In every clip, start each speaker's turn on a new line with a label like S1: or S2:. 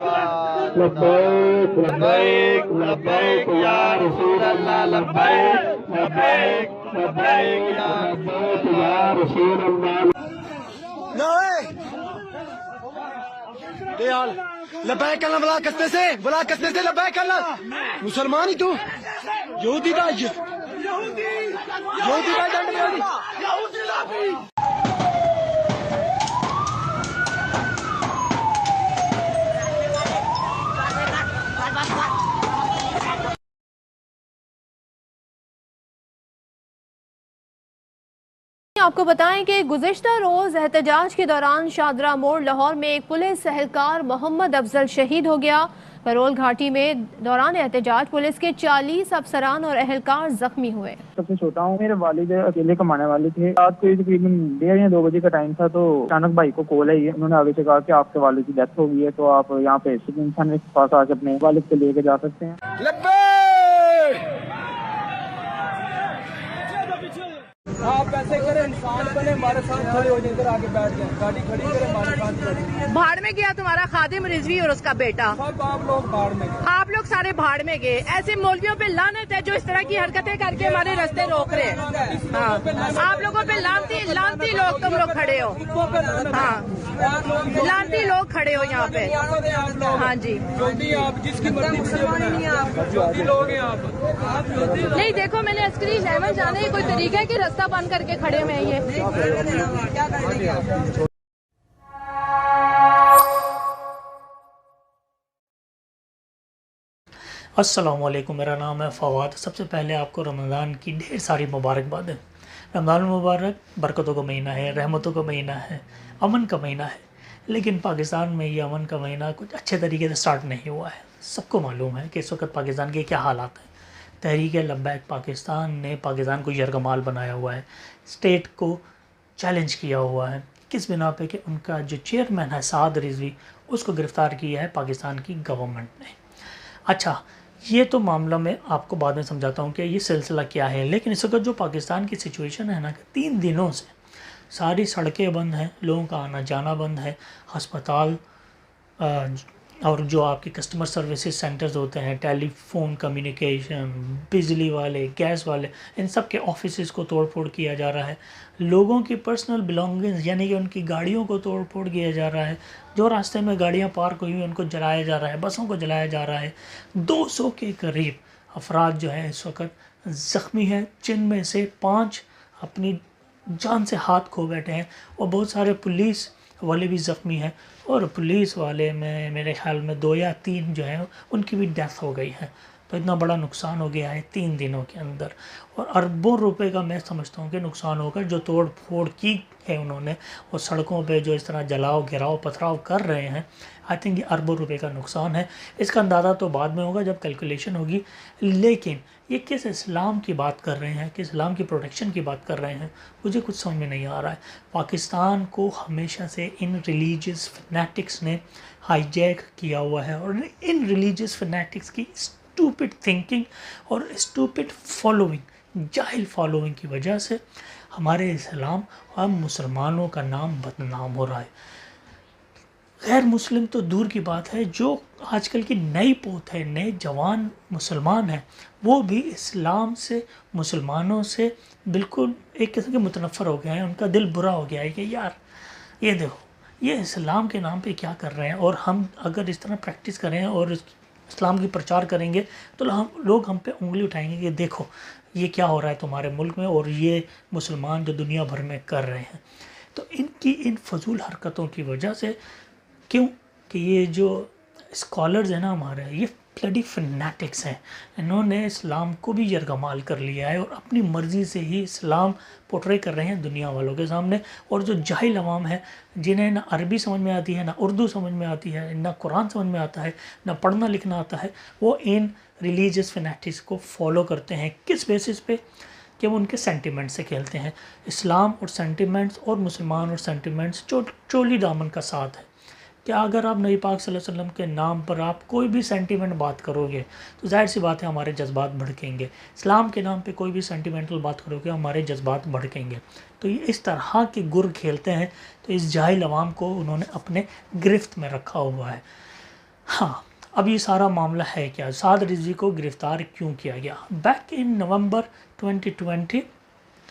S1: لبیک لبیک لبیک یا رسول اللہ لبیک لبیک لبیک یا رسول اللہ
S2: لبیک اللہ بلا کستے سے لبیک اللہ مسلمان ہی تو یہودی دا
S3: آپ کو بتائیں کہ گزشتہ روز احتجاج کے دوران شادرہ موڑ لاہور میں ایک پولیس اہلکار محمد افضل شہید ہو گیا۔ کرول گھاٹی میں دوران احتجاج پولیس کے 40 افسران اور اہلکار زخمی ہوئے۔
S4: سب سے چھوٹا ہوں، میرے والد اکیلے کمانے والے تھے۔ رات کو تقریباً 1:30 یا 2 بجے کا ٹائم تھا تو اچانک بھائی کو کال آئی ہے، انہوں نے آگے سے کہا کہ آپ کے والد کی ڈیتھ ہو گئی ہے تو آپ یہاں پہ انسان کے پاس آ کے اپنے والد کو لے کے جا سکتے ہیں۔
S2: آپ ایسے کریں، انسان بنے، ہمارے ساتھ کھڑے ہو جائیں، ادھر آگے بیٹھ جائیں، گاڑی کھڑی کریں، ہمارے ساتھ کھڑے ہیں۔
S5: بھاڑ میں گیا تمہارا خادم رضوی اور اس کا بیٹا،
S2: سب آپ لوگ بھاڑ میں گئے،
S5: آپ لوگ سارے بھاڑ میں گئے۔ ایسے مولویوں پہ لعنت ہے جو اس طرح کی حرکتیں کر کے ہمارے راستے روک رہے ہیں۔ ہاں، آپ لوگوں پہ لعنتی لوگ تم لوگ کھڑے ہو۔ ہاں، لعنتی لوگ کھڑے ہو یہاں پہ۔ ہاں جی،
S2: جو بھی آپ جس کی مرضی سے جو بھی لوگ ہیں آپ
S5: نہیں دیکھو میں نے عسکری لیول جانے کوئی طریقہ ہے کہ راستہ بند کر کے کھڑے ہوئے ہیں یہ؟
S6: السلام علیکم، میرا نام ہے فواد۔ سب سے پہلے آپ کو رمضان کی ڈھیر ساری مبارکباد ہے۔ رمضان المبارک برکتوں کا مہینہ ہے، رحمتوں کا مہینہ ہے، امن کا مہینہ ہے، لیکن پاکستان میں یہ امن کا مہینہ کچھ اچھے طریقے سے سٹارٹ نہیں ہوا ہے۔ سب کو معلوم ہے کہ اس وقت پاکستان کے کیا حالات ہیں۔ تحریک لبیک پاکستان نے پاکستان کو یرغمال بنایا ہوا ہے، اسٹیٹ کو چیلنج کیا ہوا ہے، کس بنا پہ کہ ان کا جو چیئرمین ہے سعد رضوی، اس کو گرفتار کیا ہے پاکستان کی گورنمنٹ نے۔ اچھا، یہ تو معاملہ میں آپ کو بعد میں سمجھاتا ہوں کہ یہ سلسلہ کیا ہے، لیکن اس وقت جو پاکستان کی سچویشن ہے نا کہ 3 دنوں سے ساری سڑکیں بند ہیں، لوگوں کا آنا جانا بند ہے، ہسپتال اور جو آپ کے کسٹمر سروسز سینٹرز ہوتے ہیں، ٹیلی فون کمیونیکیشن، بجلی والے، گیس والے، ان سب کے آفیسز کو توڑ پھوڑ کیا جا رہا ہے، لوگوں کی پرسنل بلانگنگز یعنی کہ ان کی گاڑیوں کو توڑ پھوڑ کیا جا رہا ہے، جو راستے میں گاڑیاں پارک ہوئی ہیں ان کو جلایا جا رہا ہے، بسوں کو جلایا جا رہا ہے۔ 200 کے قریب افراد جو ہیں اس وقت زخمی ہیں، جن میں سے 5 اپنی جان سے ہاتھ کھو بیٹھے ہیں، اور بہت سارے پولیس والے بھی زخمی ہیں، اور پولیس والے میں میرے خیال میں 2 یا 3 جو ہیں ان کی بھی ڈیتھ ہو گئی ہے۔ تو اتنا بڑا نقصان ہو گیا ہے 3 دنوں کے اندر، اور اربوں روپے کا میں سمجھتا ہوں کہ نقصان ہوگا جو توڑ پھوڑ کی ہے انہوں نے، اور سڑکوں پہ جو اس طرح جلاؤ گھراؤ پتھراؤ کر رہے ہیں۔ آئی تھنک یہ اربوں روپے کا نقصان ہے۔ اس کا اندازہ تو بعد میں ہوگا جب کیلکولیشن ہوگی، لیکن یہ کس اسلام کی بات کر رہے ہیں، کس اسلام کی پروٹیکشن کی بات کر رہے ہیں، مجھے کچھ سمجھ میں نہیں آ رہا ہے۔ پاکستان کو ہمیشہ سے ان ریلیجیس فنیٹکس نے ہائی جیک کیا ہوا ہے، اور ان ریلیجیس فنیٹکس کی اسٹوپڈ تھنکنگ اور اسٹوپڈ فالوئنگ، جاہل فالوئنگ کی وجہ سے ہمارے اسلام اور مسلمانوں کا نام بدنام ہو رہا ہے۔ غیر مسلم تو دور کی بات ہے، جو آج کل کی نئی پوت ہے، نئے جوان مسلمان ہیں، وہ بھی اسلام سے، مسلمانوں سے بالکل ایک قسم کے متنفر ہو گئے ہیں۔ ان کا دل برا ہو گیا ہے کہ یار یہ دیکھو یہ اسلام کے نام پہ کیا کر رہے ہیں، اور ہم اگر اس طرح پریکٹس کریں اور اسلام کی پرچار کریں گے تو لوگ ہم پہ انگلی اٹھائیں گے کہ دیکھو یہ کیا ہو رہا ہے تمہارے ملک میں، اور یہ مسلمان جو دنیا بھر میں کر رہے ہیں۔ تو ان کی ان فضول حرکتوں کی وجہ سے، کیوں کہ یہ جو اسکالرز ہیں نا ہمارے، یہ بلڈی فنیٹکس ہیں، انہوں نے اسلام کو بھی یرغمال کر لیا ہے، اور اپنی مرضی سے ہی اسلام پورٹرے کر رہے ہیں دنیا والوں کے سامنے۔ اور جو جاہل عوام ہے، جنہیں نہ عربی سمجھ میں آتی ہے، نہ اردو سمجھ میں آتی ہے، نہ قرآن سمجھ میں آتا ہے، نہ پڑھنا لکھنا آتا ہے، وہ ان ریلیجیس فنیٹکس کو فالو کرتے ہیں۔ کس بیسس پہ؟ کہ وہ ان کے سینٹیمنٹ سے کھیلتے ہیں۔ اسلام اور سینٹیمنٹس اور مسلمان اور سینٹیمنٹس چولی دامن کا ساتھ ہے، کہ اگر آپ نبی پاک صلی اللہ علیہ وسلم کے نام پر آپ کوئی بھی سینٹیمنٹ بات کرو گے تو ظاہر سی بات ہے ہمارے جذبات بھڑکیں گے، اسلام کے نام پہ کوئی بھی سینٹیمنٹل بات کرو گے ہمارے جذبات بھڑکیں گے۔ تو یہ اس طرح کے گر کھیلتے ہیں، تو اس جاہل عوام کو انہوں نے اپنے گرفت میں رکھا ہوا ہے۔ ہاں اب یہ سارا معاملہ ہے کیا، سعد رضوی کو گرفتار کیوں کیا گیا؟ بیک ان نومبر 2020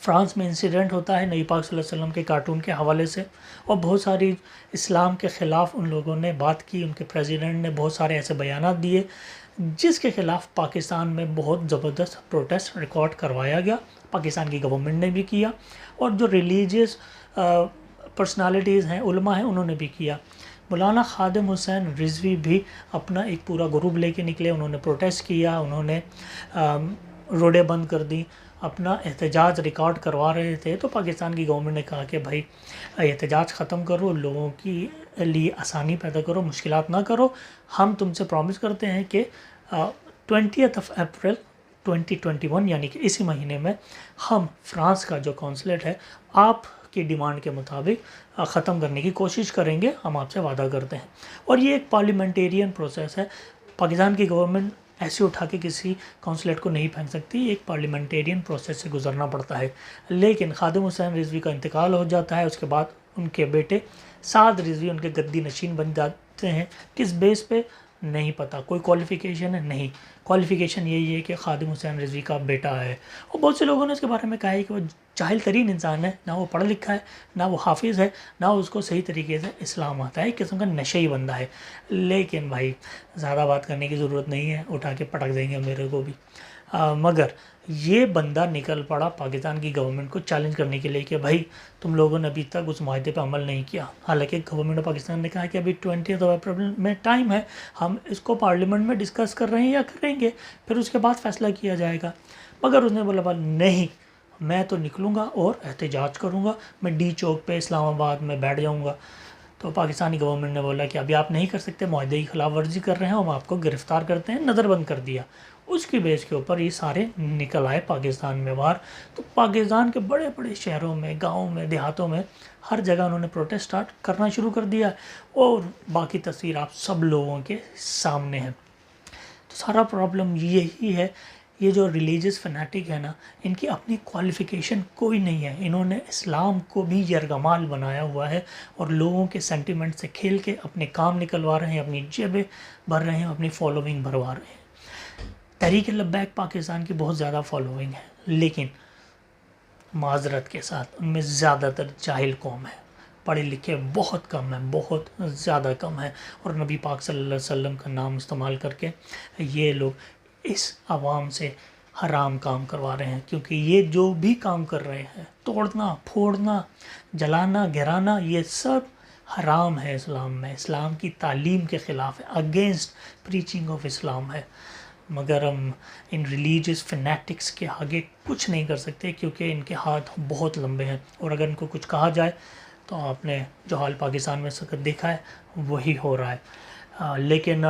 S6: فرانس میں انسیڈنٹ ہوتا ہے نبی پاک صلی اللہ علیہ وسلم کے کارٹون کے حوالے سے، اور بہت ساری اسلام کے خلاف ان لوگوں نے بات کی، ان کے پریزیڈنٹ نے بہت سارے ایسے بیانات دیے جس کے خلاف پاکستان میں بہت زبردست پروٹیسٹ ریکارڈ کروایا گیا، پاکستان کی گورنمنٹ نے بھی کیا، اور جو ریلیجیس پرسنالٹیز ہیں، علماء ہیں، انہوں نے بھی کیا۔ مولانا خادم حسین رضوی بھی اپنا ایک پورا گروپ لے کے نکلے، انہوں نے پروٹیسٹ کیا، انہوں نے روڈیں بند کر دی، اپنا احتجاج ریکارڈ کروا رہے تھے۔ تو پاکستان کی گورنمنٹ نے کہا کہ بھائی احتجاج ختم کرو، لوگوں کی لیے آسانی پیدا کرو، مشکلات نہ کرو، ہم تم سے پرومس کرتے ہیں کہ 20 اپریل 2021 یعنی کہ اسی مہینے میں ہم فرانس کا جو کونسلیٹ ہے آپ کی ڈیمانڈ کے مطابق ختم کرنے کی کوشش کریں گے، ہم آپ سے وعدہ کرتے ہیں۔ اور یہ ایک پارلیمنٹیرین پروسیس ہے، پاکستان کی گورنمنٹ ایسے اٹھا کے کسی کونسلیٹ کو نہیں پھینک سکتی، ایک پارلیمنٹیرین پروسیس سے گزرنا پڑتا ہے۔ لیکن خادم حسین رضوی کا انتقال ہو جاتا ہے، اس کے بعد ان کے بیٹے سعد رضوی ان کے گدی نشین بن جاتے ہیں۔ کس بیس پہ نہیں پتہ، کوئی کوالیفیکیشن ہے نہیں، کوالیفیکیشن یہی ہے کہ خادم حسین رضوی کا بیٹا ہے۔ اور بہت سے لوگوں نے اس کے بارے میں کہا ہے کہ وہ جاہل ترین انسان ہے، نہ وہ پڑھا لکھا ہے، نہ وہ حافظ ہے، نہ اس کو صحیح طریقے سے اسلام آتا ہے، ایک قسم کا نشئی بندہ ہے۔ لیکن بھائی زیادہ بات کرنے کی ضرورت نہیں ہے، اٹھا کے پٹک دیں گے میرے کو بھی۔ مگر یہ بندہ نکل پڑا پاکستان کی گورنمنٹ کو چیلنج کرنے کے لیے کہ بھائی تم لوگوں نے ابھی تک اس معاہدے پہ عمل نہیں کیا۔ حالانکہ گورنمنٹ آف پاکستان نے کہا کہ ابھی 20 اپریل میں ٹائم ہے، ہم اس کو پارلیمنٹ میں ڈسکس کر رہے ہیں یا کریں گے، پھر اس کے بعد فیصلہ کیا جائے گا۔ مگر اس نے بولا نہیں، میں تو نکلوں گا اور احتجاج کروں گا، میں ڈی چوک پہ اسلام آباد میں بیٹھ جاؤں گا۔ تو پاکستانی گورنمنٹ نے بولا کہ ابھی آپ نہیں کر سکتے، معاہدے کی خلاف ورزی کر رہے ہیں، ہم آپ کو گرفتار کرتے ہیں، نظر بند کر دیا۔ اس کی بیس کے اوپر یہ سارے نکل آئے پاکستان میں باہر۔ تو پاکستان کے بڑے بڑے شہروں میں، گاؤں میں، دیہاتوں میں ہر جگہ انہوں نے پروٹیسٹ سٹارٹ کرنا شروع کر دیا، اور باقی تصویر آپ سب لوگوں کے سامنے ہے۔ تو سارا پرابلم یہی ہے، یہ جو ریلیجیس فنیٹک ہے نا، ان کی اپنی کوالیفیکیشن کوئی نہیں ہے، انہوں نے اسلام کو بھی یرغمال بنایا ہوا ہے، اور لوگوں کے سینٹیمنٹ سے کھیل کے اپنے کام نکلوا رہے ہیں، اپنی جیبیں بھر رہے ہیں، اپنی فالوونگ بھروا رہے ہیں۔ تحریک لبیک پاکستان کی بہت زیادہ فالوونگ ہے، لیکن معذرت کے ساتھ ان میں زیادہ تر جاہل قوم ہے، پڑھے لکھے بہت کم ہیں، بہت زیادہ کم ہیں، اور نبی پاک صلی اللہ علیہ وسلم کا نام استعمال کر کے یہ لوگ اس عوام سے حرام کام کروا رہے ہیں۔ کیونکہ یہ جو بھی کام کر رہے ہیں، توڑنا، پھوڑنا، جلانا، گرانا، یہ سب حرام ہے اسلام میں، اسلام کی تعلیم کے خلاف ہے، اگینسٹ پریچنگ آف اسلام ہے۔ مگر ہم ان ریلیجیس فنیٹکس کے آگے کچھ نہیں کر سکتے، کیونکہ ان کے ہاتھ بہت لمبے ہیں، اور اگر ان کو کچھ کہا جائے تو آپ نے جو حال پاکستان میں سخت دیکھا ہے وہی ہو رہا ہے۔ لیکن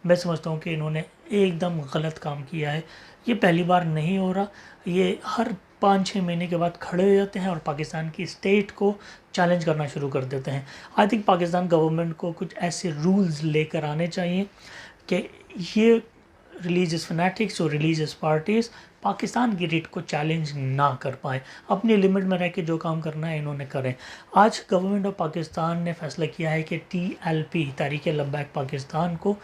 S6: میں سمجھتا ہوں کہ انہوں نے ایک دم غلط کام کیا ہے، یہ پہلی بار نہیں ہو رہا، یہ ہر 5-6 مہینے کے بعد کھڑے ہو جاتے ہیں اور پاکستان کی اسٹیٹ کو چیلنج کرنا شروع کر دیتے ہیں۔ آئی تھنک پاکستان گورنمنٹ کو کچھ ایسے رولز لے کر آنے چاہیے کہ یہ ریلیجیس فنیٹکس اور ریلیجیس پارٹیز پاکستان کی ریٹ کو چیلنج نہ کر پائیں، اپنی لمٹ میں رہ کے جو کام کرنا ہے انہوں نے کریں۔ آج گورنمنٹ آف پاکستان نے فیصلہ کیا ہے کہ TLP تحریک لبیک پاکستان کو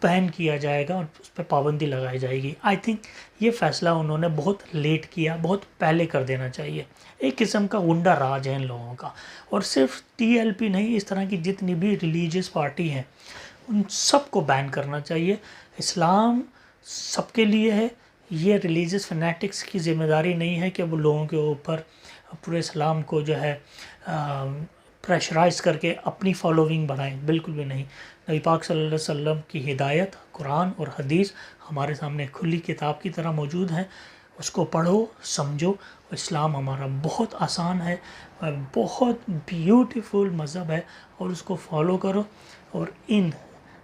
S6: بین کیا جائے گا اور اس پہ پابندی لگائی جائے گی۔ آئی تھنک یہ فیصلہ انہوں نے بہت لیٹ کیا، بہت پہلے کر دینا چاہیے۔ ایک قسم کا غنڈہ راج ہے ان لوگوں کا، اور صرف TLP نہیں، اس طرح کی جتنی بھی ریلیجیس پارٹی ہیں ان سب کو بین کرنا چاہیے۔ اسلام سب کے لیے ہے، یہ ریلیجیس فنیٹکس کی ذمہ داری نہیں ہے کہ وہ لوگوں کے اوپر پورے اسلام کو جو ہے پریشرائز کر کے اپنی فالوونگ بنائیں، بالکل بھی نہیں۔ نبی پاک صلی اللہ علیہ وسلم کی ہدایت، قرآن اور حدیث ہمارے سامنے کھلی کتاب کی طرح موجود ہیں، اس کو پڑھو، سمجھو۔ اسلام ہمارا بہت آسان ہے، بہت بیوٹیفل مذہب ہے، اور اس کو فالو کرو، اور ان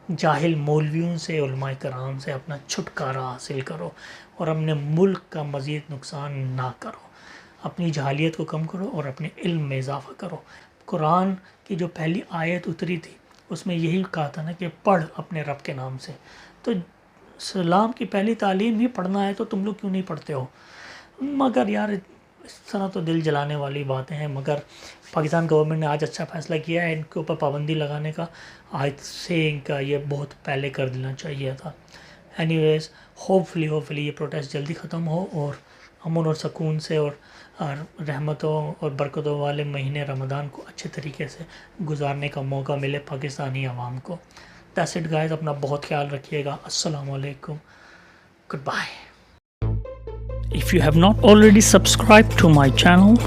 S6: جاہل مولویوں سے، علماء کرام سے اپنا چھٹکارا حاصل کرو، اور اپنے ملک کا مزید نقصان نہ کرو۔ اپنی جہالیت کو کم کرو اور اپنے علم میں اضافہ کرو۔ قرآن کی جو پہلی آیت اتری تھی اس میں یہی کہا تھا نا کہ پڑھ اپنے رب کے نام سے، تو اسلام کی پہلی تعلیم ہی پڑھنا ہے، تو تم لوگ کیوں نہیں پڑھتے ہو؟ مگر یار اس طرح تو دل جلانے والی باتیں ہیں، مگر پاکستان گورنمنٹ نے آج اچھا فیصلہ کیا ہے ان کے اوپر پابندی لگانے کا. آج سے ان کا یہ بہت پہلے کر دینا چاہیے تھا. اینی ویز ہوپفلی یہ پروٹیسٹ جلدی ختم ہو اور امن اور سکون سے اور رحمتوں اور برکتوں والے مہینے رمضان کو اچھے طریقے سے گزارنے کا موقع ملے پاکستانی عوام کو. That's it guys. اپنا بہت خیال رکھیے گا. السلام علیکم. Goodbye. If you have not already subscribed to my channel,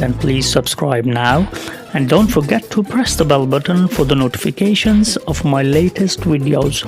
S6: then please subscribe now and don't forget to press the bell button for the notifications of my latest videos.